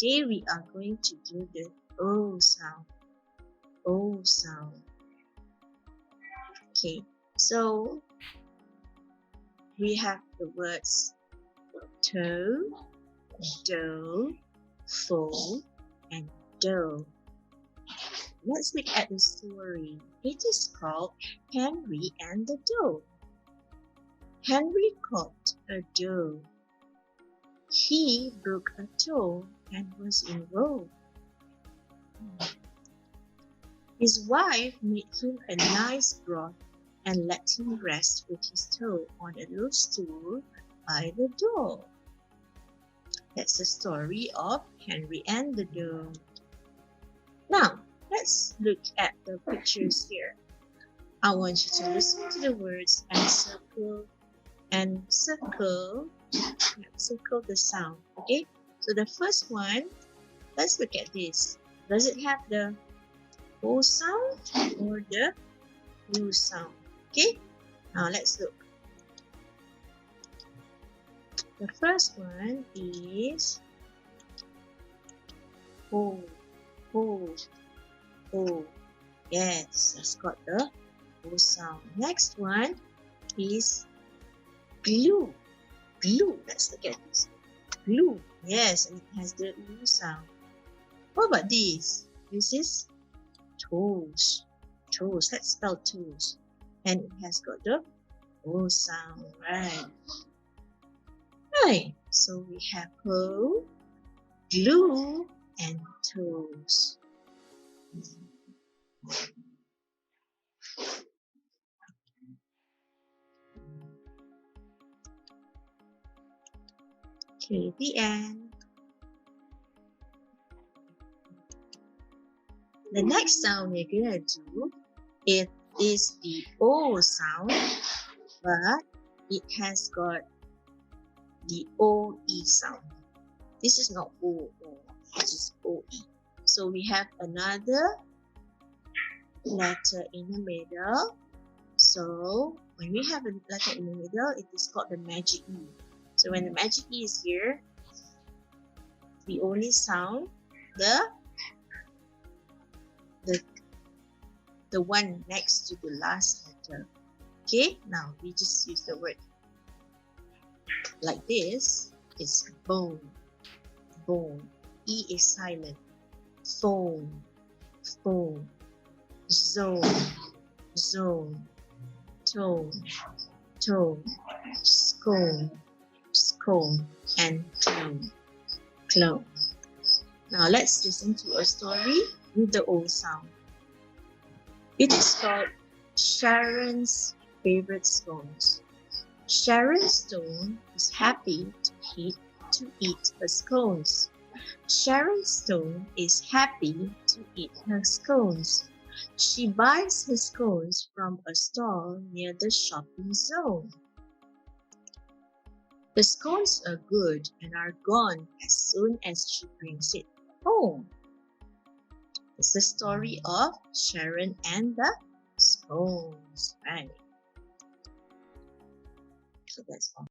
today we are going to do the O sound. O sound. Okay, so we have the words toe, do, fo, and do. Let's look at the story. It is called Henry and the Doe. Henry caught a doe. He broke a toe and was in woe. His wife made him a nice broth and let him rest with his toe on a low stool by the door. That's the story of Henry and the Doe. Now, let's look at the pictures here. I want you to listen to the words and circle the sound. Okay, so the first one, let's look at this. Does it have the O sound or the U sound? Okay, now let's look. The first one is O. Yes, it's got the O sound. Next one is glue. Let's look at this. Glue. Yes, and it has the U sound. What about this? This is toes. Let's spell toes. And it has got the O sound, right? Right. So we have hoe, glue, and toes. Okay, the end. The next sound we're gonna do, it is the O sound, but it has got the OE sound. This is not O, this is OE. So we have another letter in the middle. So when we have a letter in the middle, it is called the magic E. So when the magic E is here, we only sound the one next to the last letter. Okay, now we just use the word like this. It's bone. E is silent. Phone. Zone. Tone. Scone. And clone. Now let's listen to a story with the O sound. It is called Sharon's Favorite Scones. Sharon Stone is happy to eat her scones. Sharon Stone is happy to eat her scones. She buys her scones from a stall near the shopping zone. The scones are good and are gone as soon as she brings it home. It's the story of Sharon and the scones, right? So that's all.